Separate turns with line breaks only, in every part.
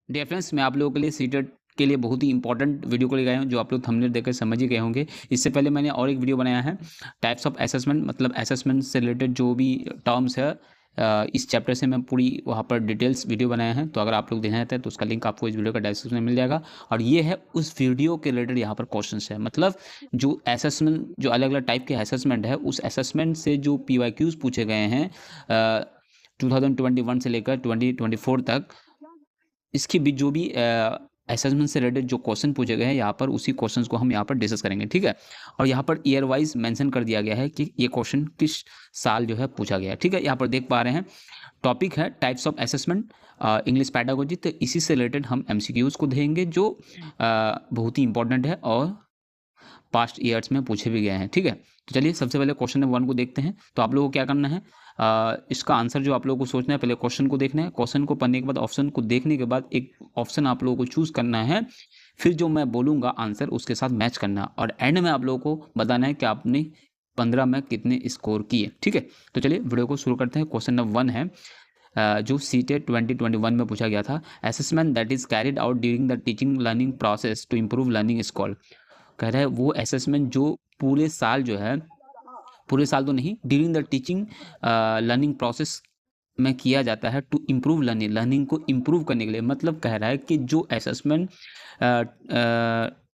Dear friends, मैं आप लोगों के लिए सीटेट के लिए बहुत ही इंपॉर्टेंट वीडियो को लेकर आया हूँ, जो आप लोग थंबनेल देखकर समझ ही गए होंगे। इससे पहले मैंने और एक वीडियो बनाया है, टाइप्स ऑफ असेसमेंट, मतलब असेसमेंट से रिलेटेड जो भी टर्म्स है, इस चैप्टर से मैं पूरी वहाँ पर डिटेल्स वीडियो बनाया है। तो अगर आप लोग देखना चाहते हैं तो उसका लिंक आपको इस वीडियो का डिस्क्रिप्शन में मिल जाएगा। और ये है उस वीडियो के रिलेटेड यहाँ पर क्वेश्चन है, मतलब जो असेसमेंट, जो अलग अलग टाइप के असेसमेंट है, उस असेसमेंट से जो PYQs पूछे गए हैं 2021 से लेकर 2024 तक, इसके बीच जो भी असेसमेंट से रिलेटेड जो क्वेश्चन पूछे गए हैं यहाँ पर, उसी क्वेश्चंस को हम यहाँ पर डिस्कस करेंगे, ठीक है। और यहाँ पर ईयर वाइज मेंशन कर दिया गया है कि ये क्वेश्चन किस साल जो है पूछा गया है, ठीक है। यहाँ पर देख पा रहे हैं टॉपिक है types of assessment, English pedagogy. तो इसी से रिलेटेड हम MCQs को देखेंगे, जो बहुत ही इंपॉर्टेंट है और पास्ट ईयर्स में पूछे भी गए हैं, ठीक है। तो चलिए सबसे पहले क्वेश्चन नंबर 1 को देखते हैं। तो आप लोगों को क्या करना है, इसका आंसर जो आप लोगों को सोचना है, पहले क्वेश्चन को देखना है, क्वेश्चन को पढ़ने के बाद ऑप्शन को देखने के बाद एक ऑप्शन आप लोगों को चूज करना है, फिर जो मैं बोलूँगा आंसर उसके साथ मैच करना, और एंड में आप लोगों को बताना है कि आपने 15 में कितने स्कोर किए, ठीक है। तो चलिए वीडियो को शुरू करते हैं। क्वेश्चन नंबर 1 है, जो सीटेट 2021 में पूछा गया था, assessment that is carried out during the teaching learning process to improve learning is called. कह रहा है वो असेसमेंट जो पूरे साल जो है, पूरे साल तो नहीं, during the teaching learning process में किया जाता है टू इम्प्रूव लर्निंग, लर्निंग को इम्प्रूव करने के लिए। मतलब कह रहा है कि जो assessment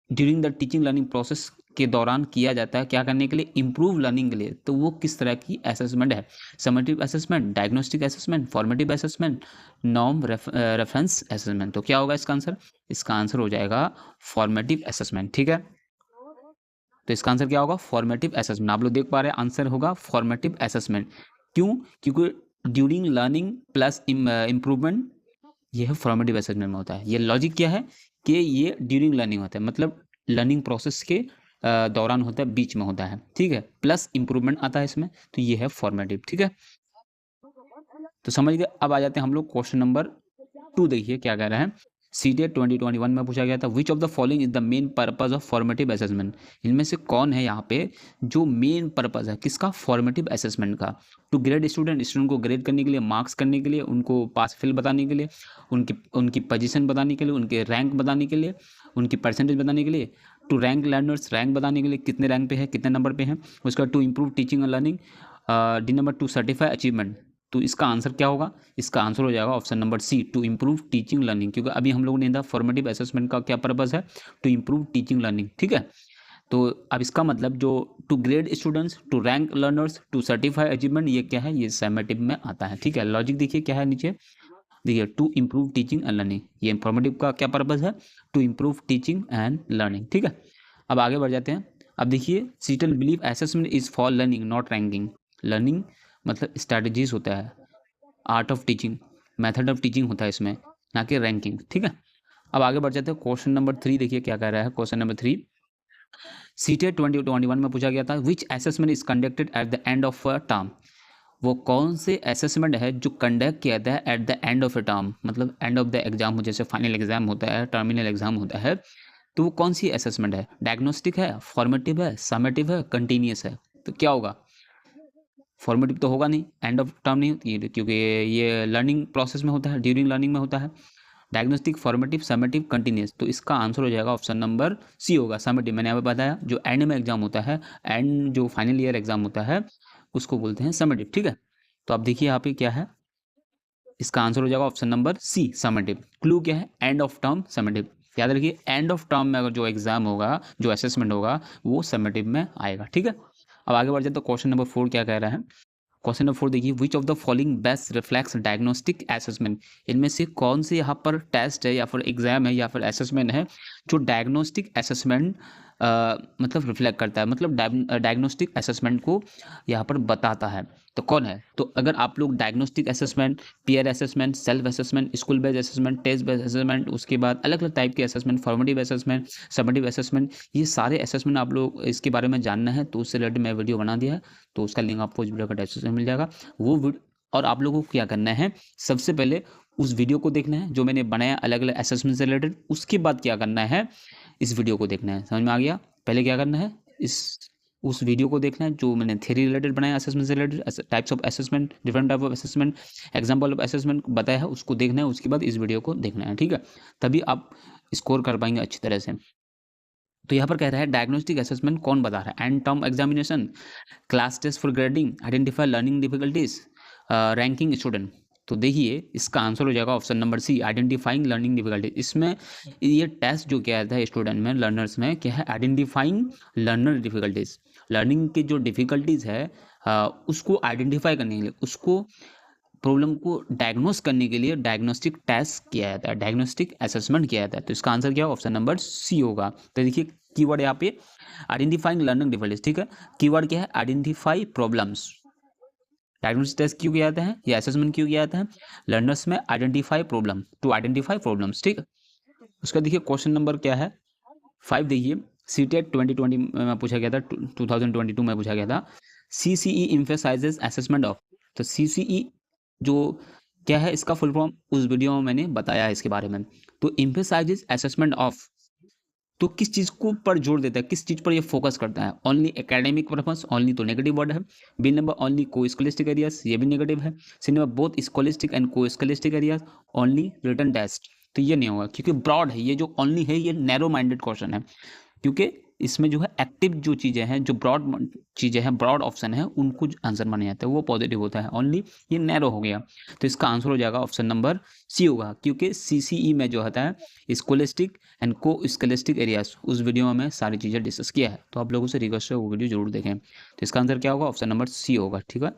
during the teaching learning process के दौरान किया जाता है, क्या करने के लिए, इम्प्रूव लर्निंग के लिए, तो वो किस तरह की असेसमेंट है। Summative assessment, diagnostic assessment, formative assessment, norm reference assessment. तो क्या होगा इसका आंसर, इसका आंसर हो जाएगा फॉर्मेटिव असेसमेंट, ठीक है। तो इसका आंसर क्या होगा, फॉर्मेटिव असेसमेंट। आप लोग देख पा रहे हैं आंसर होगा फॉर्मेटिव असेसमेंट। क्यों, क्योंकि ड्यूरिंग लर्निंग प्लस इम्प्रूवमेंट, ये है फॉर्मेटिव असेसमेंट में होता है। ये लॉजिक क्या है कि ये ड्यूरिंग लर्निंग होता है, मतलब लर्निंग प्रोसेस के दौरान होता है, बीच में होता है, ठीक है, प्लस इम्प्रूवमेंट आता है इसमें, तो ये है फॉर्मेटिव, ठीक है। तो समझ गए। अब आ जाते हैं हम लोग क्वेश्चन नंबर 2, देखिए क्या कह रहा है। सीटेट 2021 में पूछा गया था, which of the following is the main purpose of formative assessment. इनमें से कौन है यहाँ पे जो मेन पर्पज है किसका, फॉर्मेटिव असेसमेंट का। टू ग्रेड स्टूडेंट, स्टूडेंट को ग्रेड करने के लिए, मार्क्स करने के लिए, उनको पास फेल बताने के लिए, उनकी उनकी पोजीशन बताने के लिए, उनके रैंक बताने के लिए, उनकी परसेंटेज बताने के लिए। टू रैंक लर्नर्स, रैंक बताने के लिए कितने रैंक पे है, कितने नंबर पे है। उसका to improve teaching and learning. D number to certify achievement. तो इसका आंसर क्या होगा, इसका आंसर हो जाएगा option number C, to improve teaching learning. क्योंकि अभी हम लोगों ने देखा फॉर्मेटिव असेसमेंट का क्या पर्पज है, टू इम्प्रूव टीचिंग लर्निंग, ठीक है। तो अब इसका मतलब जो to grade students, to rank learners, to certify achievement, ये क्या है, ये समेटिव में आता है, ठीक है। लॉजिक देखिए क्या है नीचे, देखिए to improve teaching and learning, ये इन्फॉर्मेटिव का क्या पर्पज है, to improve teaching and learning, ठीक है। अब आगे बढ़ जाते हैं। अब देखिए, सीटल believe assessment is for learning not ranking. Learning मतलब स्ट्रैटेजीज होता है, art of teaching, method of teaching होता है इसमें, ना कि रैंकिंग, ठीक है। अब आगे बढ़ जाते हैं क्वेश्चन नंबर 3, देखिए क्या कह रहा है क्वेश्चन नंबर 3। सीटेट 2021 में पूछा गया था, which assessment is conducted at the end of a term. वो कौन से असेसमेंट है जो कंडक्ट किया जाता है at the end of a term, मतलब एंड ऑफ द एग्जाम हो, जैसे फाइनल एग्जाम होता है, टर्मिनल एग्जाम होता है, तो वो कौन सी असेसमेंट है, डायग्नोस्टिक है, फॉर्मेटिव है, समेटिव है, कंटिन्यूस है। तो क्या होगा, फॉर्मेटिव तो होगा नहीं, एंड ऑफ टर्म नहीं होती है, क्योंकि ये लर्निंग प्रोसेस में होता है, ड्यूरिंग लर्निंग में होता है। Diagnostic, formative, summative, continuous. तो इसका आंसर हो जाएगा ऑप्शन नंबर सी होगा, समेटिव। मैंने यहाँ पे बताया जो एंड में एग्जाम होता है, एंड जो फाइनल ईयर एग्जाम होता है उसको बोलते हैं समेटिव, ठीक है। तो आप देखिए यहाँ पे क्या है, इसका आंसर हो जाएगा option number C, summative. Clue क्या है, एंड ऑफ टर्म समेटिव। याद रखिए एंड ऑफ टर्म में अगर जो एग्जाम होगा, जो असेसमेंट होगा, वो समेटिव में आएगा, ठीक है। अब आगे बढ़ जाए तो क्वेश्चन नंबर 4 क्या कह रहा है। क्वेश्चन नंबर 4 देखिए, विच of the following best reflects diagnostic assessment. इनमें से कौन से यहाँ पर टेस्ट है या फिर एग्जाम है या फिर असेसमेंट है जो डायग्नोस्टिक असेसमेंट मतलब रिफ्लेक्ट करता है, मतलब डायग्नोस्टिक असेसमेंट को यहाँ पर बताता है। तो कौन है, तो अगर आप लोग diagnostic assessment, peer assessment, self assessment, school based assessment, test based assessment, उसके बाद अलग अलग टाइप के assessment, formative assessment, summative assessment, ये सारे असेसमेंट आप लोग इसके बारे में जानना है तो उससे रिलेटेड मैं वीडियो बना दिया है, तो उसका लिंक आपको इस वीडियो का डिस्क्रिप्शन में मिल जाएगा। वो और आप लोगों को क्या करना है, सबसे पहले उस वीडियो को देखना है जो मैंने बनाया अलग अलग असेसमेंट से रिलेटेड। उसके बाद क्या करना है, इस वीडियो को देखना है। समझ में आ गया, पहले क्या करना है, इस उस वीडियो को देखना है जो मैंने थ्योरी रिलेटेड बनाया, असेसमेंट से related, types of assessment, different type of assessment, example of assessment बताया है, उसको देखना है। उसके बाद इस वीडियो को देखना है, ठीक है, तभी आप स्कोर कर पाएंगे अच्छी तरह से। तो यहाँ पर कह रहा है डायग्नोस्टिक असेसमेंट कौन बता रहा है? End term examination, class test for grading, identify learning difficulties, ranking student. तो देखिए इसका आंसर हो जाएगा option number C, identifying learning difficulties. इसमें ये टेस्ट जो किया जाता है स्टूडेंट में, लर्नर्स में, क्या है? Identifying learner difficulties. लर्निंग की जो डिफिकल्टीज है उसको आइडेंटिफाई करने के लिए, उसको प्रॉब्लम को डायग्नोस करने के लिए डायग्नोस्टिक टेस्ट किया जाता है, डायग्नोस्टिक असेसमेंट किया जाता है। तो इसका आंसर क्या है? ऑप्शन नंबर सी होगा। तो देखिए कीवर्ड यहाँ पे आइडेंटिफाइंग लर्निंग डिफिकल्टीज, ठीक है। कीवर्ड क्या है? Identify problems. डायग्नोस्टिक टेस्ट क्यों किया जाता है, या असेसमेंट क्यों किया जाता है? लर्नर्स में identify problem, to identify problems, ठीक है। उसका देखिए क्वेश्चन नंबर क्या है 5, देखिए सीटेट 2020 में पूछा गया था, 2022 में पूछा गया था। CCE emphasizes assessment of। तो CCE जो क्या है इसका फुल फॉर्म उस वीडियो में मैंने बताया है इसके बारे में। तो emphasizes assessment of तो किस चीज़ को पर जोर देता है, किस चीज़ पर ये फोकस करता है? ओनली एकेडमिक परपस, ओनली तो नेगेटिव वर्ड है। बी नंबर ओनली को स्कोलिस्टिक एरियाज, ये भी नेगेटिव है। सी नंबर बोथ स्कोलिस्टिक एंड को स्कोलिस्टिक एरियाज, ओनली रिटन टेस्ट, तो ये नहीं होगा क्योंकि ब्रॉड है। ये जो ओनली है ये नैरो माइंडेड क्वेश्चन है, क्योंकि इसमें जो है एक्टिव जो चीज़ें हैं, जो ब्रॉड चीज़ें हैं, ब्रॉड ऑप्शन है, उनको आंसर माना जाता है, वो पॉजिटिव होता है। ओनली ये नैरो हो गया, तो इसका आंसर हो जाएगा ऑप्शन नंबर सी होगा, क्योंकि CCE में जो होता है स्कोलिस्टिक एंड को स्कोलिस्टिक एरियाज, उस वीडियो में मैं सारी चीज़ें डिस्कस किया है। तो आप लोगों से रिक्वेस्ट है वो वीडियो जरूर देखें। तो इसका आंसर क्या होगा? ऑप्शन नंबर सी होगा, ठीक है।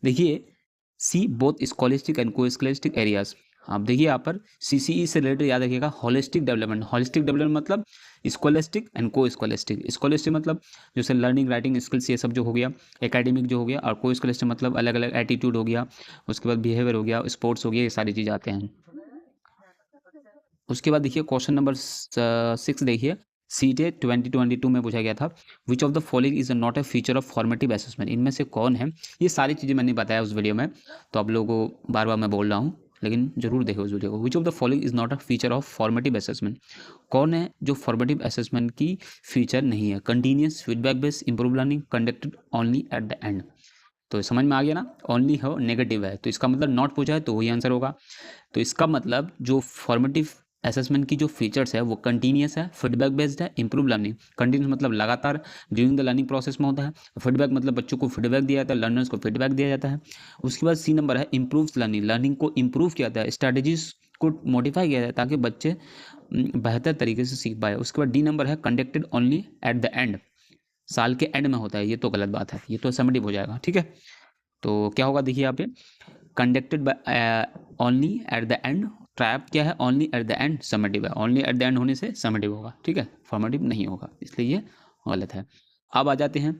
देखिए सी बोथ स्कोलिस्टिक एंड को स्कोलिस्टिक एरियाज। आप देखिए यहाँ पर CCE से रिलेटेड याद रखिएगा होलिस्टिक डेवलपमेंट। होलिस्टिक डेवलपमेंट मतलब स्कोलिस्टिक एंड को स्कोलिस्टिक। स्कोलिस्टिक मतलब जैसे लर्निंग राइटिंग स्किल्स ये सब जो हो गया, एकेडमिक जो हो गया, और को स्कोलिस्टिक मतलब अलग अलग एटीट्यूड हो गया, उसके बाद बिहेवियर हो गया, स्पोर्ट्स हो गया, ये सारी चीज़ आते हैं। उसके बाद देखिए क्वेश्चन नंबर 6 देखिए सीटेट 2022 में पूछा गया था, which of the following is not a feature of formative assessment. इनमें से कौन है? ये सारी चीज़ें मैंने बताया उस वीडियो में, तो आप लोगों को बार बार मैं बोल रहा हूँ, लेकिन जरूर देखो उस वीडियो को। विच of the following is not a feature of formative assessment. कौन है जो फॉर्मेटिव असेसमेंट की फीचर नहीं है? Continuous feedback based improve learning, conducted only at the end. तो समझ में आ गया ना, ओनली हो नेगेटिव है, तो इसका मतलब नॉट पूछा है तो वही आंसर होगा। तो इसका मतलब जो फॉर्मेटिव असेसमेंट की जो फीचर्स है वो कंटिन्यूस है, फीडबैक बेस्ड है, इंप्रूव लर्निंग। कंटिन्यूस मतलब लगातार ड्यूरिंग द लर्निंग प्रोसेस में होता है। फीडबैक मतलब बच्चों को फीडबैक दिया जाता है, लर्नर्स को फीडबैक दिया जाता है। उसके बाद सी नंबर है इंप्रूव लर्निंग, लर्निंग को इंप्रूव किया जाता है, स्ट्रैटेजीज को मॉडिफाई किया जाता है ताकि बच्चे बेहतर तरीके से सीख पाए। उसके बाद डी नंबर है conducted only at the end, साल के एंड में होता है, ये तो गलत बात है, ये तो समेटिव हो जाएगा, ठीक है। तो क्या होगा देखिए यहाँ पे conducted by only at the end, trap क्या है? Only at the end summative है, ओनली एट द एंड होने से समेटिव होगा, ठीक है, फॉर्मेटिव नहीं होगा, इसलिए ये गलत है। अब आ जाते हैं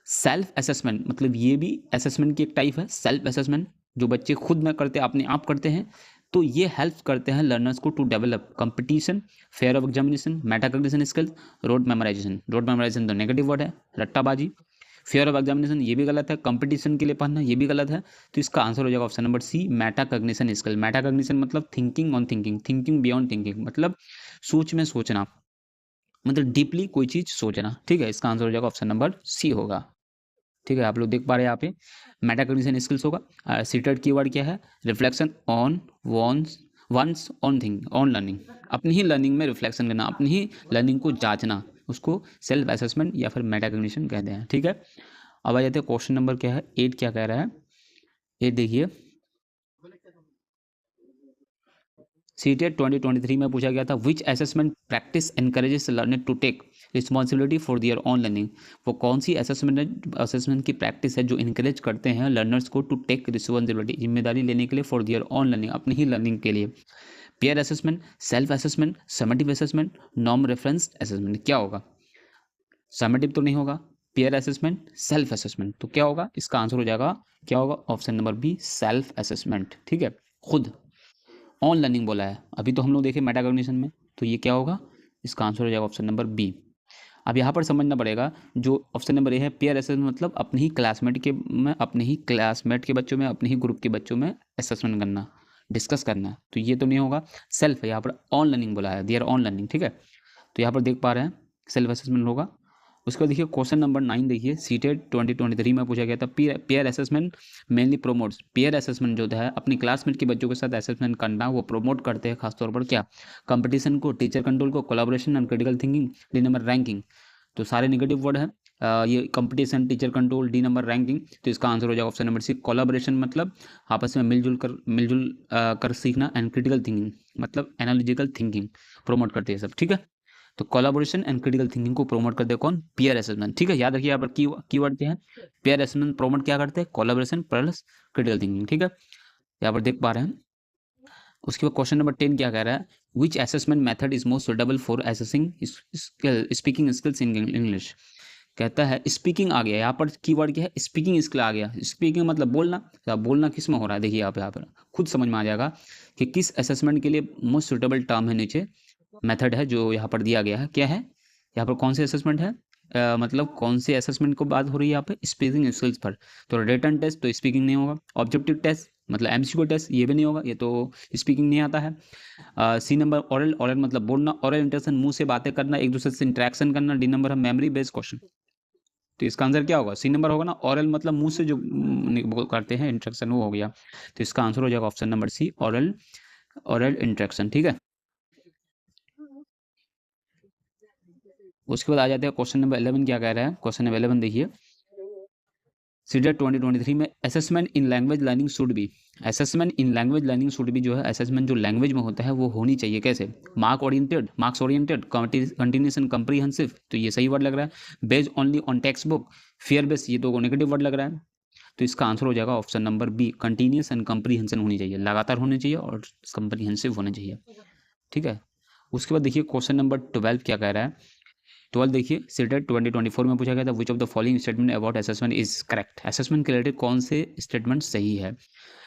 सेल्फ असेसमेंट, मतलब ये भी असेसमेंट की एक टाइप है, सेल्फ असेसमेंट, जो बच्चे खुद में करते हैं, अपने आप करते हैं। तो ये हेल्प करते हैं लर्नर्स को to develop competition, fear of examination, metacognition skills, rote memorization. Rote memorization तो नेगेटिव वर्ड है, रट्टाबाजी। फेयर ऑफ एग्जामिनेशन ये भी गलत है, कंपटीशन के लिए पढ़ना ये भी गलत है। तो इसका आंसर हो जाएगा option number C, metacognition skill. Metacognition मतलब thinking on thinking, thinking beyond thinking, मतलब सोच में सोचना, मतलब डीपली कोई चीज सोचना, ठीक है। इसका आंसर हो जाएगा ऑप्शन नंबर सी होगा, ठीक है। आप लोग देख पा रहे हैं यहाँ पे मेटाकॉग्निशन स्किल्स होगा। सीटेड कीवर्ड क्या है? Reflection on one's own thinking on learning, अपनी ही लर्निंग में रिफ्लेक्शन करना, अपनी ही लर्निंग को जांचना, उसको सेल्फ असेसमेंट या फिर मेटाकॉग्निशन कहते हैं, ठीक है। अब आ जाते हैं क्वेश्चन नंबर क्या है 8, क्या कह रहा है 8 देखिए सीटेट 2023 में पूछा गया था, which assessment practice encourages learner to take responsibility for their own learning. वो कौन सी असेसमेंट की प्रैक्टिस है जो इनकरेज करते हैं लर्नर्स को टू टेक रिस्पॉन्सिबिलिटी, जिम्मेदारी लेने के लिए, फॉर दियर ऑन लर्निंग, अपनी ही लर्निंग के लिए? Pair assessment, self assessment, summative assessment, norm reference assessment. क्या होगा? समेटिव तो नहीं होगा, पेयर असेसमेंट, सेल्फ असेसमेंट, तो क्या होगा? इसका आंसर हो जाएगा क्या होगा? Option number B, self assessment, ठीक है। खुद ऑन लर्निंग बोला है, अभी तो हम लोग देखें मेटाकॉग्निशन में, तो ये क्या होगा? इसका आंसर हो जाएगा ऑप्शन नंबर बी। अब यहाँ पर समझना पड़ेगा, जो ऑप्शन नंबर ए है पेयर असेसमेंट मतलब अपने ही क्लासमेट के में, अपने ही क्लासमेट के बच्चों में, अपने ही ग्रुप के बच्चों में असेसमेंट करना, डिस्कस करना, तो ये तो नहीं होगा। सेल्फ है, यहाँ पर ऑन लर्निंग बोला है, देयर ऑन लर्निंग, ठीक है। तो यहाँ पर देख पा रहे हैं सेल्फ असेसमेंट होगा। उसके बाद देखिए क्वेश्चन नंबर 9 देखिए, सीटेट 2023 में पूछा गया था, pair assessment mainly promotes, pair assessment जो है अपनी क्लासमेट के बच्चों के साथ असेसमेंट करना वो प्रोमोट करते हैं खासतौर पर क्या, कंपटीशन को, टीचर कंट्रोल को, collaboration and critical thinking, D number ranking. तो सारे नेगेटिव वर्ड है, ये competition, teacher control, D number ranking. तो इसका आंसर हो जाएगा ऑप्शन नंबर सी, कोलैबोरेशन मतलब आपस में मिलजुल कर सीखना, एंड क्रिटिकल थिंकिंग मतलब एनालिटिकल थिंकिंग प्रोमोट करते हैं सब, ठीक है। तो कोलैबोरेशन एंड क्रिटिकल थिंकिंग को प्रोमोट करते हैं कौन, पीयर असेसमेंट, ठीक है। याद रखिए यहाँ पर कीवर्ड क्या है, पीयर असेसमेंट प्रोमोट क्या करते हैं, कोलैबोरेशन प्लस क्रिटिकल थिंकिंग, ठीक है। यहाँ पर देख पा रहे हैं। उसके बाद क्वेश्चन नंबर 10 क्या कह रहा है, विच assessment method is most suitable for assessing speaking skills in English. कहता है स्पीकिंग आ गया, यहाँ पर कीवर्ड क्या है, स्पीकिंग स्किल आ गया। स्पीकिंग मतलब बोलना, तो बोलना किस में हो रहा है, देखिए यहाँ पर खुद समझ में आ जाएगा कि किस असेसमेंट के लिए मोस्ट सुटेबल टर्म है, नीचे मेथड है जो यहाँ पर दिया गया है, क्या है यहाँ पर, कौन से असेसमेंट है, मतलब कौन से असेसमेंट को बात हो रही है यहाँ पे, स्पीकिंग स्किल्स पर। तो रिटन टेस्ट तो स्पीकिंग नहीं होगा, ऑब्जेक्टिव टेस्ट मतलब एमसीक्यू टेस्ट ये भी नहीं होगा, ये तो स्पीकिंग नहीं आता है। सी नंबर ओरल, ओरल मतलब बोलना, ओरल इंटरेक्शन मुंह से बातें करना, एक दूसरे से इंटरेक्शन करना। डी नंबर है मेमोरी बेस्ड क्वेश्चन। तो इसका आंसर क्या होगा, सी नंबर होगा ना, ओरल मतलब मुंह से जो करते हैं इंटरेक्शन वो हो गया। तो इसका आंसर हो जाएगा option number C, oral, oral interaction, ठीक है। उसके बाद आ जाते हैं क्वेश्चन नंबर 11 क्या कह रहा है, क्वेश्चन नंबर 11 देखिए, सीटेट 2023 में assessment in language learning should be, assessment in language learning should be जो है, असेसमेंट जो लैंग्वेज में होता है वो होनी चाहिए कैसे, मार्क्स ओरिएंटेड, कंटिन्यूएशन कंप्रीहेंसिव, तो ये सही वर्ड लग रहा है। Based only on text book, fear based, ये तो नेगेटिव वर्ड लग रहा है। तो इसका आंसर हो जाएगा option number B, continuous and comprehension होनी चाहिए, लगातार होनी चाहिए और कंप्रीहेंसिव होना चाहिए, ठीक है। उसके बाद देखिए क्वेश्चन नंबर 12 क्या कह रहा है, 12 देखिए, सीटेट 2024 में पूछा गया था, which of the following statement about assessment is correct, assessment के रिलेटेड कौन से स्टेटमेंट सही है।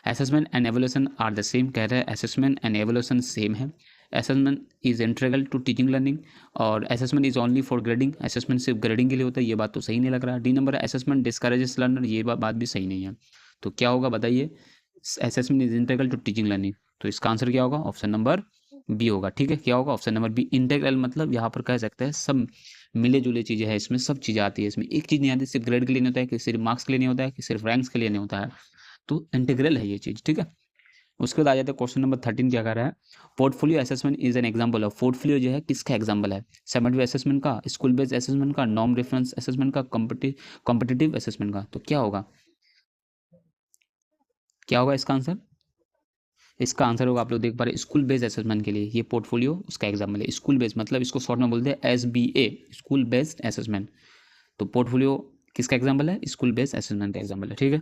Assessment and evaluation are the same, कह रहे हैं असेसमेंट एंड एवोल्यूशन सेम है। Assessment is integral to teaching learning, और assessment is only for grading, assessment सिर्फ ग्रेडिंग के लिए होता है, ये बात तो सही नहीं लग रहा है। डी नंबर है असेसमेंट डिस्करेजेस लर्नर, ये बात भी सही नहीं है। तो क्या होगा बताइए, assessment is integral to teaching learning, तो इसका आंसर क्या होगा, ऑप्शन नंबर बी होगा, ठीक है। क्या होगा, ऑप्शन नंबर बी, इंटीग्रल मतलब यहाँ पर कह सकते हैं सब मिले जुले चीज़ें हैं, इसमें सब चीज़ें आती है, इसमें एक चीज़ नहीं आती, सिर्फ ग्रेड के लिए नहीं होता है, कि सिर्फ मार्क्स के लिए नहीं होता है, कि सिर्फ रैंक्स के लिए नहीं होता है, तो इंटीग्रल है ये चीज़, ठीक है। उसके बाद आ जाते हैं क्वेश्चन नंबर 13 क्या कर रहा है, portfolio assessment is an example of, portfolio जो है किसका एग्जांपल है, समेटिव असेसमेंट का, स्कूल बेस्ड असेसमेंट का, नॉर्म रेफरेंस असेसमेंट का, कॉम्पिटिटिव असेसमेंट का। तो क्या होगा, क्या होगा इसका आंसर, इसका आंसर होगा, आप लोग देख पा रहे हैं, स्कूल बेस्ड असेसमेंट के लिए ये पोर्टफोलियो उसका एग्जाम्पल है। स्कूल बेस्ड मतलब इसको शॉर्ट में बोलते हैं SBA, स्कूल बेस्ड असेसमेंट। तो पोर्टफोलियो किसका एग्जाम्पल है, स्कूल बेस्ड असेसमेंट का एग्जाम्पल है, ठीक है।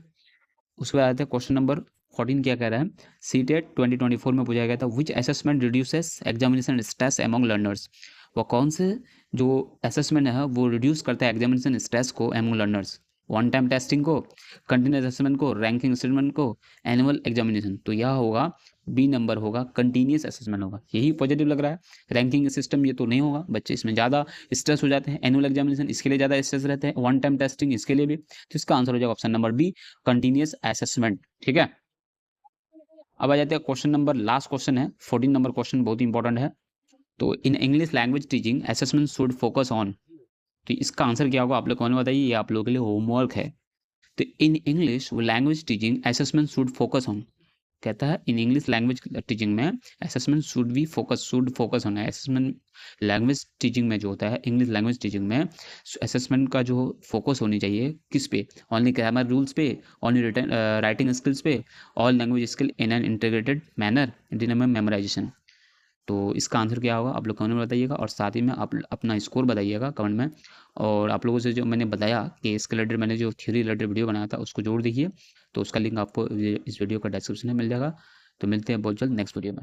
उसके बाद आते हैं क्वेश्चन नंबर 14 क्या कह रहा है, सीटेट 2024 में पूछा गया था, which assessment reduces examination stress among learners, वो कौन से जो असेसमेंट है वो रिड्यूस करता है एग्जामिनेशन स्ट्रेस को among learners, one time testing को, कंटिन्यूस असेसमेंट को, रैंकिंग स्टेटमेंट को, एनुअल एग्जामिनेशन। तो यह होगा बी नंबर होगा, कंटिन्यूस असेसमेंट होगा, यही पॉजिटिव लग रहा है। रैंकिंग सिस्टम ये तो नहीं होगा, बच्चे इसमें ज़्यादा स्ट्रेस हो जाते हैं, एनुअल एग्जामिनेशन इसके लिए ज़्यादा स्ट्रेस रहते हैं, वन टाइम टेस्टिंग इसके लिए भी। तो इसका आंसर हो जाएगा option number B, continuous assessment, ठीक है। अब आ जाते हैं क्वेश्चन नंबर, लास्ट क्वेश्चन है 14 नंबर क्वेश्चन, बहुत इंपॉर्टेंट है। तो in English language teaching assessment should focus on, तो इसका आंसर क्या होगा, आप लोग कौन बताइए, ये आप लोगों के लिए होमवर्क है। तो in English language teaching assessment should focus on, कहता है इन इंग्लिश लैंग्वेज टीचिंग में असेसमेंट शुड फोकस होना है। असेसमेंट लैंग्वेज टीचिंग में जो होता है, इंग्लिश लैंग्वेज टीचिंग में असेसमेंट का जो फोकस होनी चाहिए किस पे, ओनली ग्रामर रूल्स पे, ओनली रिटन राइटिंग स्किल्स पे, all language skill in an integrated manner, dinner memorisation. तो इसका आंसर क्या होगा, आप लोग कमेंट में बताइएगा, और साथ ही में आप अपना स्कोर बताइएगा कमेंट में। और आप लोगों से जो मैंने बताया कि इसके रिलेटेड मैंने जो थ्योरी रिलेटेड वीडियो बनाया था उसको जोड़ दीजिए, तो उसका लिंक आपको इस वीडियो का डिस्क्रिप्शन में मिल जाएगा। तो मिलते हैं बहुत जल्द नेक्स्ट वीडियो में।